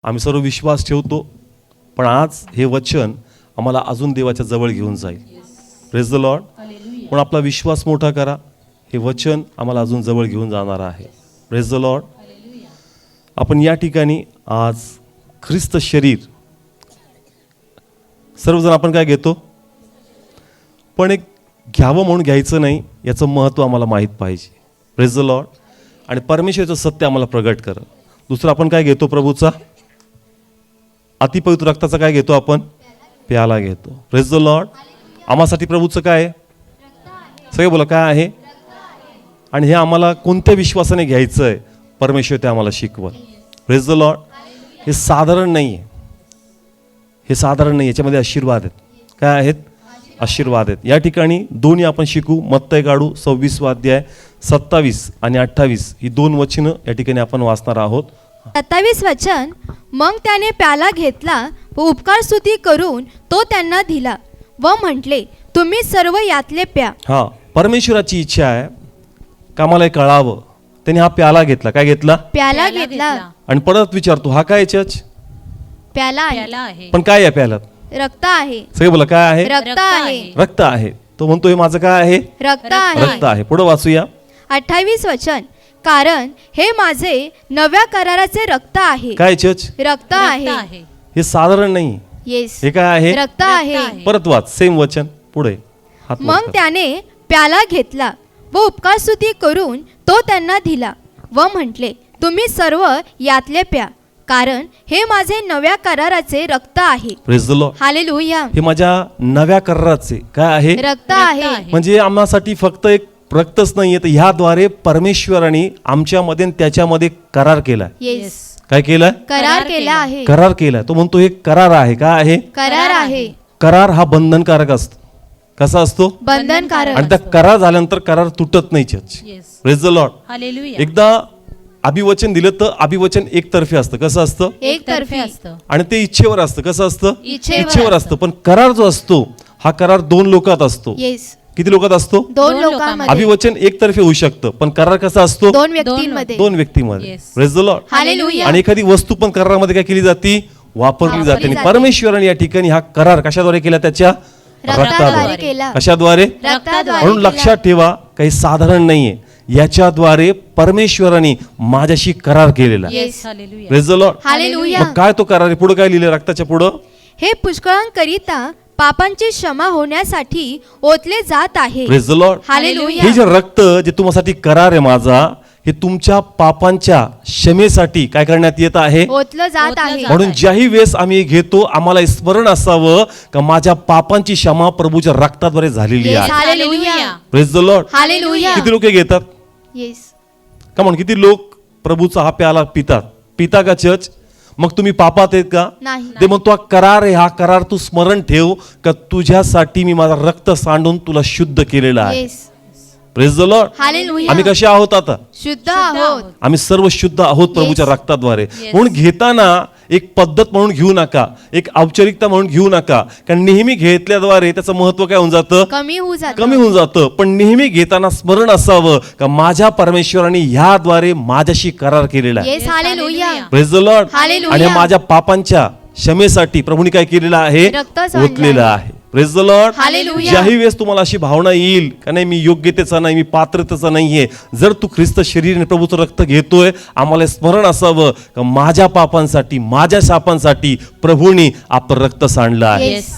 आम्ही सर्व विश्वास ठेवतो, पण आज हे वचन आम्हाला अजून देवाच्या जवळ घेऊन जाईल. Praise the Lord. पण आपला विश्वास मोठा करा, हे वचन आम्हाला अजून जवळ घेऊन जाणार आहे. Praise the Lord. आपण या ठिकाणी आज ख्रिस्त शरीर सर्वजण आपण काय घेतो, पण एक घ्यावं म्हणून घ्यायचं नाही, याचं महत्त्व आम्हाला माहीत पाहिजे. Praise the Lord. आणि परमेश्वराचं सत्य आम्हाला प्रगट करा. दुसरं आपण काय घेतो, प्रभूचा अतिपवित्र रक्ताचा काय घेतो, आपण प्याला घेतो. Praise the Lord. आम्हासाठी प्रभूचं काय आहे, सगळे बोला काय आहे. आणि हे आम्हाला कोणत्या विश्वासाने घ्यायचं आहे, परमेश्वर ते आम्हाला शिकवत. Praise the Lord. हे साधारण नाही आहे, हे साधारण नाही, याच्यामध्ये आशीर्वाद आहेत. काय आहेत, आशीर्वाद आहेत. या ठिकाणी दोन्ही आपण शिकू. मत्तय काढू 26 अध्याय 27 आणि 28 ही दोन वचनं या ठिकाणी आपण वाचणार आहोत. 27 वचन. मग त्याने प्याला घेतला व उपकार स्तुती करून तो त्यांना दिला व म्हटले, तुम्ही सर्व यातले प्या. हा, परमेश्वराची इच्छा आहे का आम्हाला हे कळावं. त्याने हा प्याला घेतला. काय घेतला, प्याला घेतला. आणि परत विचारतो, हा काय चर्च, प्याला आहे, पण काय आहे प्याल्यात, रक्त आहे. सगळे बोला काय आहे, रक्त आहे. रक्त आहे. तो म्हणतो हे माझं काय आहे, रक्त आहे. रक्त आहे. पुढे वाचूया. 28 वचन. कारण हे माझे नव्या कराराचे रक्त आहे. काय चर्च, रक्त आहे. हे साधारण नाही, येस, हे काय आहे, रक्त आहे. परत वाच, सेम वचन पुढे. हात वर मग कर. त्याने प्याला घेतला व उपकार स्तुती करून तो त्यांना दिला व म्हटले, तुम्ही सर्व यातले प्या, कारण हे माझे नव्या कराराचे रक्त आहे. Praise the Lord. हालेलुया. हे माझ्या नव्या कराराचे काय आहे, रक्त आहे. म्हणजे आम्हासाठी फक्त एक रक्तच नाहीये, तर ह्याद्वारे परमेश्वराने आमच्यामध्ये आणि त्याच्यामध्ये करार केलाय. येस, काय केलाय, करार केला आहे. करार केलाय. तो म्हणतो हे करार आहे. काय आहे, करार आहे. करार हा बंधनकारक असतो. कसा असतो, बंधनकारक. आणि त्या करार झाल्यानंतर करार तुटत नाही. Church, praise the Lord. Hallelujah. एकदा अभिवचन दिलं तर अभिवचन एकतर्फी असतं. कसं असतं, एकतर्फी असतं. आणि ते इच्छेवर असतं. कसं असतं, इच्छेवर असतं. पण करार जो असतो, हा करार दोन लोकात असतो. येस, किती लोकात असतो, दोन लोकांमध्ये. अभिवचन एकतर्फे होऊ शकतं, पण करार कसा असतो, दोन व्यक्तींमध्ये. दोन व्यक्तीमध्ये. Yes. Praise the Lord. Hallelujah. आणि एखादी वस्तू पण करारामध्ये काय केली जाते, वापरली जाते. आणि जाते. परमेश्वराने या ठिकाणी हा करार कशाद्वारे केला, त्याच्या रक्ताद्वारे केला. कशाद्वारे. रक्ताद्वारे म्हणून केला. लक्षात ठेवा, काही साधारण नाहीये. याच्याद्वारे परमेश्वराने माझ्याशी करार केलेला. Yes. Hallelujah. Praise the Lord. Hallelujah. मग काय तो करार आहे, पुढे काय लिहिलं रक्ताच्या पुढं, हे पुष्कळांकरिता पापांची क्षमा होण्यासाठी ओतले जात आहे. Praise the Lord. हालेलुया. हे जे रक्त जे तुमच्यासाठी करार आहे माझा, हे तुमच्या पापांच्या क्षमेसाठी काय करण्यात येत आहे. ओतलं जात आहे. म्हणून ज्याही वेळेस आम्ही घेतो, आम्हाला स्मरण असावं का माझ्या पापांची क्षमा प्रभूच्या रक्ताद्वारे झालेली Yes. आहे. Hallelujah. Praise the Lord. Hallelujah. किती लोक घेतात, येस, का म्हणून किती लोक प्रभूचा हा प्याला पिता का चर्च. मग तुम्ही पापात आहेत का, नाही. ते म्हणतो हा करार आहे. हा करार तू स्मरण ठेव का तुझ्यासाठी मी माझा रक्त सांडून तुला शुद्ध केलेला आहे. Yes. Praise the Lord. Hallelujah. आम्ही कसे आहोत आता, शुद्ध आहोत. आम्ही सर्व शुद्ध आहोत प्रभूच्या रक्ताद्वारे. म्हणून घेताना एक पद्धत म्हणून घेऊ नका, एक औपचारिकता म्हणून घेऊ नका, कारण नेहमी घेतल्याद्वारे त्याचं महत्व काय होऊन जातं, कमी होऊ जातं. कमी होऊन जातं. पण नेहमी घेताना स्मरण असावं का माझ्या परमेश्वराने ह्याद्वारे माझ्याशी करार केलेला आहे. Yes. Hallelujah. Praise the Lord. Hallelujah. आणि माझ्या पापांच्या क्षमेसाठी प्रभूने काय केलेलं आहे, रक्त सांडलं ओतलेलं आहे. Praise the Lord. हालेलुया. ज्याही वेळेस तुम्हाला अशी भावना येईल का नाही मी योग्यतेचा नाही, मी पात्रतेचा नाहीये, जर तू ख्रिस्त शरीर आणि प्रभूचं रक्त घेतोय, आम्हाला स्मरण असावं का माझ्या पापांसाठी, माझ्या शापांसाठी प्रभूने आपलं रक्त सांडलं आहे. Yes.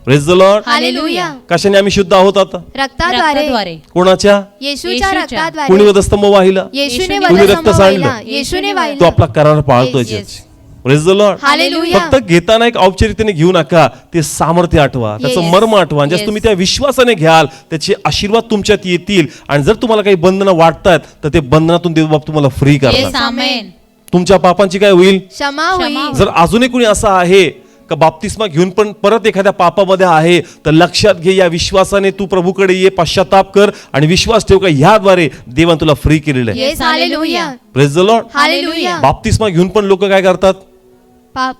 Praise the Lord. Hallelujah. कशाने आम्ही शुद्ध आहोत आता, रक्ताद्वारे. कोणाच्या, येशूच्या रक्ताद्वारे. कोणी वधस्तंभ वाहिला, येशूने कोणी रक्त वधस्तंभ सांडलं, वाहिला. येशूने तो वाहिला. आपला करार पाळतोय. Yes, yes. Praise the Lord. Hallelujah. फक्त घेताना एक औपचारिकतेने घेऊ नका, ते सामर्थ्य आठवा, त्याचं Yes. मर्म आठवा. जर तुम्ही त्या विश्वासाने घ्याल, त्याचे आशीर्वाद तुमच्यात येतील. आणि जर तुम्हाला काही बंधनं वाटतात, तर ते बंधनातून देवबाप तुम्हाला फ्री करतात. आमेन. तुमच्या पापांची काय होईल, क्षमा होईल. जर अजूनही कुणी असं आहे का बाप्तिस्मा घेऊन पण परत एखाद्या पापामध्ये आहे, तर लक्षात घे, या विश्वासाने तू प्रभूकडे ये, पश्चाताप कर आणि विश्वास ठेव का ह्याद्वारे देवाने तुला फ्री केलेलं आहे. Yes. Hallelujah. Praise the Lord. Hallelujah. बाप्तिस्मा घेऊन पण लोक काय करतात, पाप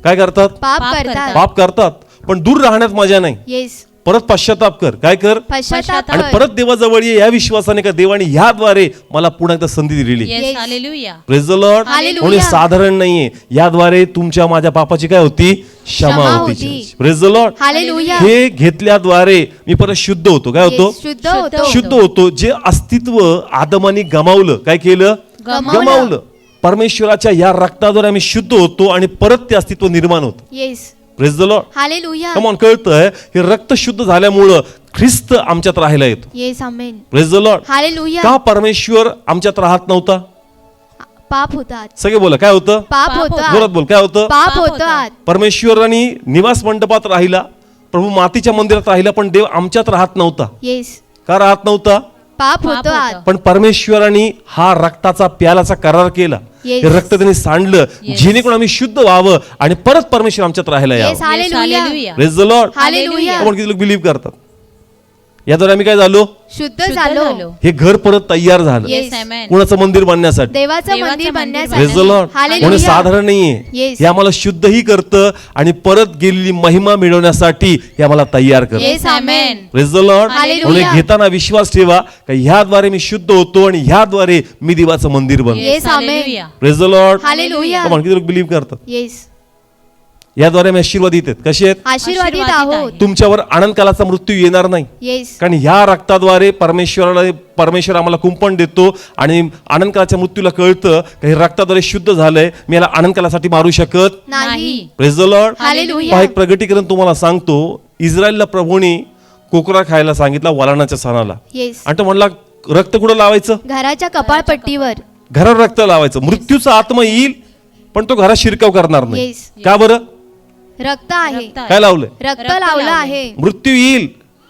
काय करतात, पाप करतात. पाप करतात, पण दूर राहण्यात मजा नाही. येस. परत पश्चाताप कर. काय कर? पश्चाताप आणि कर. परत देवाजवळ ये या विश्वासाने का देवाने ह्याद्वारे मला पुन्हा एकदा संधी दिलेली. Yes hallelujah. Praise the Lord. Hallelujah. कोणी साधारण नाहीये. याद्वारे तुमच्या माझ्या पापाची काय होती? क्षमा क्षमा होती. होती. Praise the Lord. हालेलुया. हे घेतल्याद्वारे मी परत शुद्ध होतो. काय होतो? Yes, शुद्ध होतो. शुद्ध होतो. जे अस्तित्व आदमाने गमावलं, काय केलं? गमावलं. परमेश्वराच्या या रक्ताद्वारे आम्ही शुद्ध होतो आणि परत ते अस्तित्व निर्माण होतं. Yes. Praise the Lord. Hallelujah. Come on, कळतंय हे रक्त शुद्ध झाल्यामुळं ख्रिस्त आमच्यात राहायला येतो. Yes amen. Praise the Lord. Hallelujah. का परमेश्वर आमच्यात राहत नव्हता? पाप होतात. सगळे बोला, काय होतं? पाप पाप होतात. जोरात बोल, काय होतं? पाप होतात. परमेश्वरांनी निवास मंडपात राहिला, प्रभू मातीच्या मंदिरात राहिला, पण देव आमच्यात राहत नव्हता. येस. का राहत नव्हता? पाप पाप होतात. होतं. पण परमेश्वरांनी हा रक्ताचा प्यालाचा करार केला. Yes. हे रक्त त्यांनी सांडलं Yes. जेणेकरून आम्ही शुद्ध व्हावं आणि परत परमेश्वर आमच्यात राहायला येस. यावं. Hallelujah. Hallelujah. Praise the Lord. Hallelujah. आपण किती लोक बिलीव्ह करतात? याद्वारे आम्ही काय झालो? शुद्ध शुद्ध झालो. झालो. हे घर परत तयार झालं. येस आमेन. कुणाचं मंदिर बांधण्यासाठी. देवाचं देवाचं मंदिर मंदिर बांधण्यासाठी. Praise the Lord. हालेलुया. कोणी साधारण नाहीये. Yes. हे आम्हाला शुद्धही करतं आणि परत गेलेली महिमा मिळवण्यासाठी हे आम्हाला तयार करतं. Yes amen. Praise the Lord. Hallelujah. म्हणून घेताना विश्वास ठेवा का ह्याद्वारे मी शुद्ध होतो आणि ह्याद्वारे मी देवाचं मंदिर बनतो. Yes amen. Hallelujah. Praise the Lord. Hallelujah. Come on, किती लोक बिलीव्ह करतात? येस. याद्वारे आम्ही आशीर्वादित आहेत. कसे आहेत? आशीर्वादित आशीर्वादित आहोत. आहे. तुमच्यावर अनंतकालाचा मृत्यू येणार नाही. येस. कारण ह्या रक्ताद्वारे परमेश्वर आम्हाला कुंपण देतो आणि अनंतकालाच्या मृत्यूला कळतं की हे रक्ताद्वारे शुद्ध झालंय, मी याला अनंतकालासाठी मारू शकत. नाही. Praise the Lord. हालेलुया. पहा, एक प्रगटीकरण तुम्हाला सांगतो. इस्रायलला प्रभूने कोकरा खायला सांगितला वलाणाच्या सणाला, येस. आणि तो म्हणला रक्त कुठं लावायचं? घराच्या कपाळपट्टीवर. घरावर रक्त लावायचं. मृत्यूचा आत्मा येईल पण तो घरात शिरकाव करणार नाही. Yes. का बरं? रक्त आहे. रक्त आहे. काय लावलंय? रक्त रक्त लावलं लावलं. आहे. मृत्यू येईल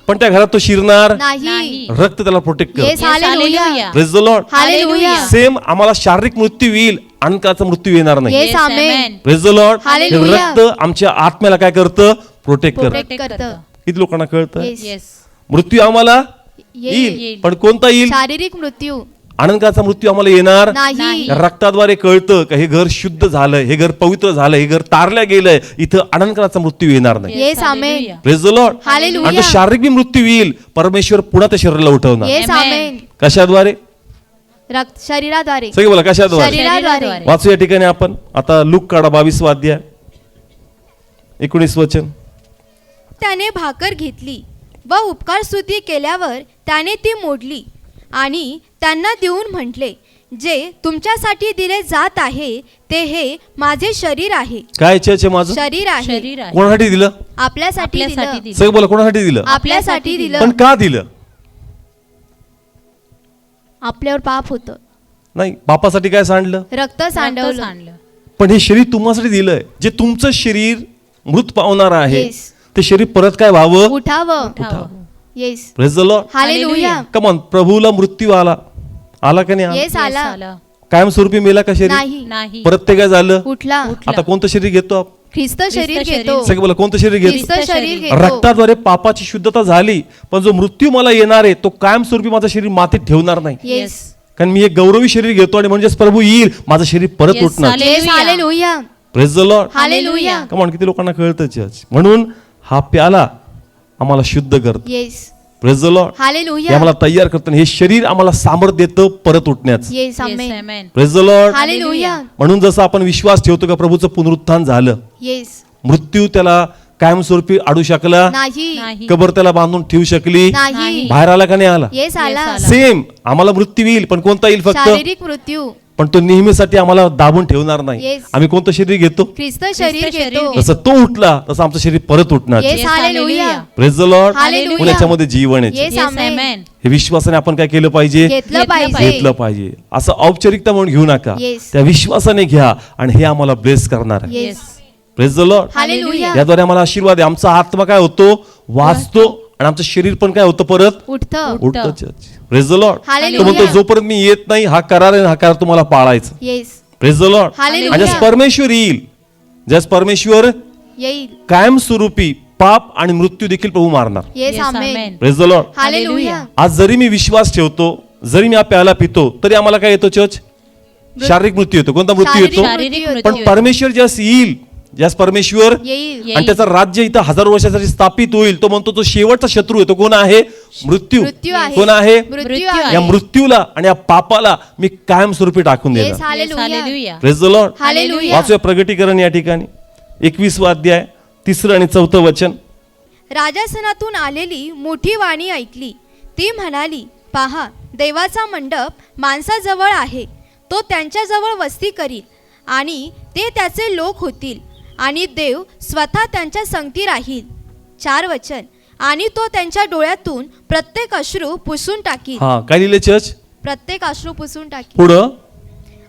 पण त्या घरात तो शिरणार नाही. नाही. रक्त त्याला प्रोटेक्ट कर. Yes. Hallelujah. Praise the Lord. Hallelujah. Same आम्हाला शारीरिक मृत्यू येईल, अनंतकाळाचा मृत्यू येणार नाही. Yes amen. Praise the Lord. Hallelujah. रक्त आमच्या आत्म्याला काय करतं? प्रोटेक्ट करतं. प्रोटेक्ट करतं. किती लोकांना कळतं? येस. येस. मृत्यू आम्हाला येईल. येईल पण कोणता येईल? शारीरिक मृत्यू अनंतकाळाचा मृत्यू आम्हाला येणार नाही. रक्ताद्वारे कळतं का हे घर शुद्ध झालं, हे घर पवित्र झालं, हे घर तारल्या गेलंय, इथं अनंतकाळाचा मृत्यू येणार नाही. Yes amen. Praise the Lord. Hallelujah. आणि तो शारीरिक बी मृत्यू येईल, परमेश्वर पुन्हा त्या शरीराला उठवणार. Yes Amen. आमेन. कशाद्वारे? रक्त शरीराद्वारे. सगळे बोला, कशाद्वारे? शरीराद्वारे. वाचू या ठिकाणी आपण आता लूक काढा 22 अध्याय 19 वचन. त्याने भाकर घेतली व उपकार स्तुती केल्यावर त्याने ती मोडली आणि त्यांना देऊन म्हटले, जे तुमच्यासाठी दिले जात आहे ते हे माझे शरीर आहे. काय चर्च आहे माझं? शरीर आहे. शरीर आहे. कोणासाठी दिलं? आपल्यासाठी आपल्यासाठी दिलं. दिलं. सगळे बोला, कोणासाठी दिलं? आपल्यासाठी दिलं. पण का दिलं? आपल्यावर पाप होतं. नाही, बापासाठी काय सांडलं? रक्त रक्त सांडवलं. सांडलं. पण हे शरीर तुम्हासाठी दिलंय. जे तुमचं शरीर मृत पावणार आहे Yes. ते शरीर परत काय व्हावं? उठावं. उठावं. Yes. Praise the Lord. Hallelujah. Come on. प्रभूला मृत्यू आला का नाही आला? येस येस आला. आलं. कायमस्वरूपी मेला का शरीर? नाही. नाही. परत ते काय झालं? उठला. आता कोणतं शरीर घेतो आपण? ख्रिस्त शरीर शरीर. घेतो. सगळे बोला, कोणतं शरीर घेतो? ख्रिस्त शरीर घेतो. रक्ताद्वारे पापाची शुद्धता झाली, पण जो मृत्यू मला येणार आहे तो कायमस्वरूपी माझं शरीर मातीत ठेवणार नाही. येस. कारण मी एक गौरवी शरीर घेतो आणि म्हणजेच प्रभू येईल, माझं शरीर परत Yes, उठणार. चालेल. Yes. Hallelujah. Praise the Lord. Hallelujah. Come on. किती लोकांना कळतं चर्च? म्हणून हा प्याला आम्हाला शुद्ध करतो. येस. Praise the Lord. हे हालेलुया. आम्हाला तयार करतं. हे शरीर आम्हाला सामर्थ्य देतं परत उठण्याचं. Yes yes amen. Amen. Praise the Lord. Hallelujah. म्हणून जसं आपण विश्वास ठेवतो का प्रभूचं पुनरुत्थान झालं, येस. मृत्यू त्याला कायमस्वरूपी अडू शकला नाही. नाही. कबर त्याला बांधून ठेवू शकली नाही. बाहेर आला का नाही आला? येस आला. आला. सेम आम्हाला मृत्यू येईल पण कोणता येईल? फक्त शारीरिक मृत्यू. पण तो नेहमीसाठी आम्हाला दाबून ठेवणार नाही. Yes. आम्ही कोणतं शरीर घेतो? ख्रिस्त शरीर शरीर घेतो. घेतो. जसं तो उठला तसं आमचं शरीर परत उठणार. Yes. Yes, hallelujah. Hallelujah. Praise the Lord. Hallelujah. पण याच्यामध्ये जीवन आहे. Yes yes amen. आमेन. हे विश्वासाने आपण काय केलं पाहिजे? घेतलं घेतलं पाहिजे. घेतलं पाहिजे. असं औपचारिकता म्हणून घेऊ नका. Yes. त्या विश्वासाने घ्या आणि हे आम्हाला ब्लेस करणार आहे. Yes. Praise the Lord. Hallelujah. याद्वारे आम्हाला आशीर्वाद आहे. आमचा आत्मा काय होतो? वाचतो आणि आमचं शरीर पण काय होतं? परत उठतं. उठतं. Praise the Lord. हालेलुया. तो म्हणतो जोपर्यंत मी येत नाही हा करार आहे, हा करार तुम्हाला पाळायचा. Yes. Praise the Lord. Hallelujah. आणि ज्यास परमेश्वर येईल, ज्यास परमेश्वर येईल. कायमस्वरूपी पाप आणि मृत्यू देखील प्रभू मारणार. Yes yes amen. Amen. Praise the Lord. Hallelujah. आज जरी मी विश्वास ठेवतो, जरी मी हा प्याला पितो, तरी आम्हाला काय येतो चर्च? शारीरिक मृत्यू येतो. कोणता मृत्यू शारीरिक येतो? शारीरिक मृत्यू मृत्यू. पण परमेश्वर ज्यास येईल ज्यास परमेश्वर येईल आणि त्याचं राज्य इथं हजारो वर्षासाठी स्थापित होईल. तो म्हणतो तो शेवटचा शत्रू आहे. तो कोण आहे? मृत्यू. मृत्यू आहे. कोण आहे? मृत्यू आहे. या मृत्यूला आणि या पापाला मी कायमस्वरूपी टाकून येस देणार. Hallelujah hallelujah. Praise the Lord. Hallelujah. वाचूया प्रगटीकरण या ठिकाणी 21वा अध्याय 3 आणि 4 वचन. राजासनातून आलेली मोठी वाणी ऐकली. ती म्हणाली, पहा, देवाचा मंडप माणसाजवळ आहे. तो त्यांच्याजवळ वस्ती करील आणि ते त्याचे लोक होतील आणि देव स्वतः त्यांच्या संगती राहील. 4 वचन. आणि तो त्यांच्या डोळ्यातून प्रत्येक अश्रू पुसून टाकील. हा काय लिहिले चर्च? प्रत्येक अश्रू पुसून टाकील. पुढं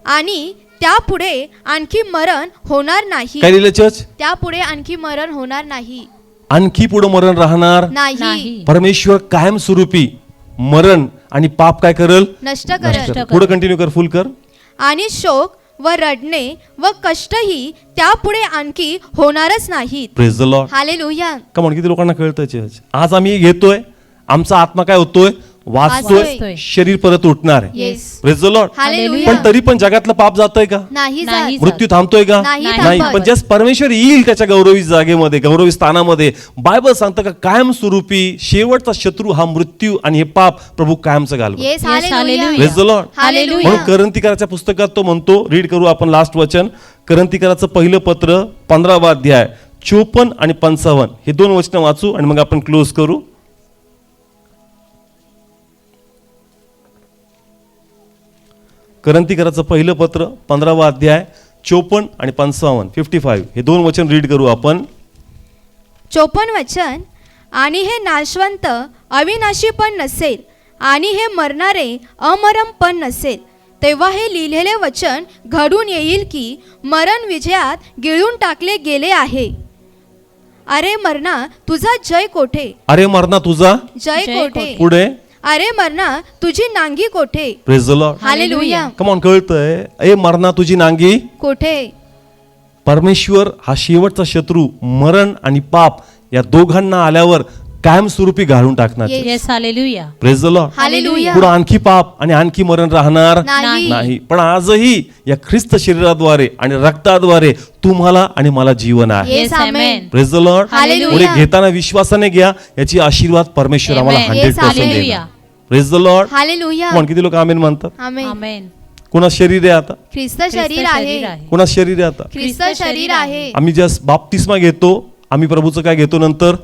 आणि त्यापुढे आणखी मरण होणार नाही. काय लिहिले चर्च? त्यापुढे आणखी मरण होणार नाही. आणखी पुढं मरण राहणार नाही. नाही. परमेश्वर कायमस्वरूपी मरण आणि पाप काय करल? नष्ट करल. पुढे कंटिन्यू कर, फुल कर. आणि शोक व रडणे व कष्टही त्यापुढे आणखी होणारच नाहीत. Praise the Lord. Hallelujah. Come on, किती लोकांना कळतं चर्च? आज आम्ही घेतोय, आमचा आत्मा काय होतोय? वाचतोय, वाचतोय. शरीर परत उठणार आहे. Yes. Praise the Lord. Hallelujah. पण तरी पण जगातलं पाप जातंय का? नाही नाही. जात. मृत्यू थांबतोय का? नाही नाही. थांबत. पण ज्यास परमेश्वर येईल त्याच्या गौरवी जागेमध्ये, गौरवी स्थानामध्ये, बायबल सांगतं का कायमस्वरूपी शेवटचा शत्रू हा मृत्यू आणि हे पाप प्रभू कायमचं घालवतो. Yes hallelujah. Hallelujah. Praise the Lord. Hallelujah. म्हणून करंतिकराच्या पुस्तकात तो म्हणतो, रीड करू आपण लास्ट वचन. करंतिकराचं पहिलं पत्र 15वा अध्याय 54 आणि 55 हे 2 वचन वाचू आणि मग आपण क्लोज करू. करंतिकराचं पहिलं पत्र 15वा अध्याय 54 आणि 55 हे 2 वचन रीड करू आपण. 54 वचन. आणि हे नाशवंत अविनाशी पण नसेल आणि हे मरणारे अमरम पण नसेल. तेव्हा हे लिहिलेले वचन घडून येईल की मरण विजयात गिळून टाकले गेले आहे. अरे मरणा तुझा जय कोठे? अरे मरणा तुझा जय जय कोठे? कोठे? पुढे. अरे मरणा तुझी नांगी कोठे? Praise the Lord. Hallelujah. Come on, कळतंय? ए मरणा तुझी नांगी कोठे? परमेश्वर हा शेवटचा शत्रू मरण आणि पाप या दोघांना आल्यावर कायमस्वरूपी घालून टाकणार. Yes. Yes hallelujah. Praise the Lord. Hallelujah. पुढे आणखी पाप आणि आणखी मरण राहणार नाही. नाही. पण आजही या ख्रिस्त शरीराद्वारे आणि रक्ताद्वारे तुम्हाला आणि मला जीवन आहे. Yes, yes amen. Amen. Praise the Lord. Hallelujah. पुढे घेताना विश्वासाने घ्या, याची आशीर्वाद परमेश्वर आम्हाला Amen. 100% Yes, देणार. Hallelujah. Praise the Lord. Hallelujah. कोण किती लोक आमेन म्हणतात? आमेन. आमेन. कुणा शरीर आहे आता? ख्रिस्त ख्रिस्त शरीर आहे. कुणा शरीर आहे आता? ख्रिस्त शरीर आहे. आम्ही ज्या बाप्तिस्मा घेतो, आम्ही प्रभूचं काय घेतो? नंतर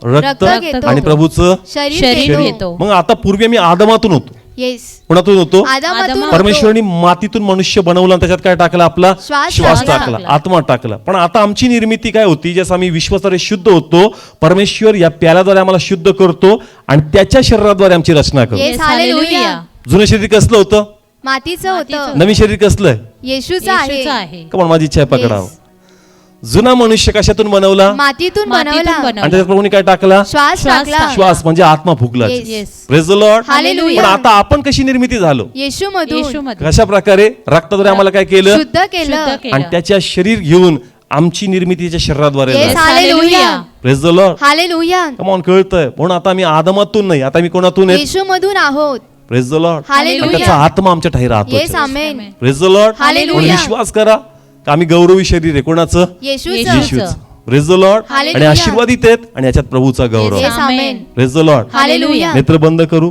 रक्त रक्त घेतो. आणि प्रभूचं शरीर शरीर घेतो. घेतो. मग आता पूर्वी आम्ही आदमातून होतो. येस. कुणातून होतो? आदामातून आदामा- होतो. परमेश्वराने मातीतून मनुष्य बनवला आणि त्याच्यात काय टाकला? आपला श्वास श्वास टाकला. टाकला, आत्मा टाकला. पण आता आमची निर्मिती काय होती? जसं आम्ही विश्वासाद्वारे शुद्ध होतो, परमेश्वर या प्याल्याद्वारे आम्हाला शुद्ध करतो आणि त्याच्या शरीराद्वारे आमची रचना करतो. Yes hallelujah. जुनं शरीर कसलं होतं? मातीचं होतं. मातीचं. नवीन शरीर कसलं आहे? येशूचं येशूचं आहे. आहे. का माझी इच्छा आहे पकडावं. Yes. जुना मनुष्य कशातून बनवला? मातीतून मातीतून बनवला. आणि बनवला. त्याच्यात प्रभूने काय टाकला? श्वास श्वास टाकला. टाकला. श्वास म्हणजे आत्मा फुकला. Yes. Yes. Praise the Lord. Hallelujah. पण आता आपण कशी निर्मिती झालो? येशू मधून येशूमध्ये. कशा प्रकारे? रक्ताद्वारे आम्हाला काय केलं? शुद्ध केलं. शुद्ध केलं. आणि त्याच्या शरीर घेऊन आमची निर्मिती त्याच्या शरीराद्वारे Yes, झाली. Hallelujah. Praise the Lord. Hallelujah. Come on, कळतंय? म्हणून आता आम्ही आदमातून नाही, आता आम्ही कोणातून आहे? येशू मधून आहोत. Praise the Lord. हालेलुया. आणि त्याचा आत्मा आमच्या ठाई राहतो. Yes amen. Praise the Lord. Hallelujah. म्हणून विश्वास करा का आम्ही गौरवी शरीर आहे. कोणाचं? येशूचं. येशूचं. येशूच. Praise the Lord. हालेलुया. आणि आशीर्वादित आहेत आणि याच्यात प्रभूचा गौरव. Yes, amen. Praise the Lord. Hallelujah. नेत्र बंद करू.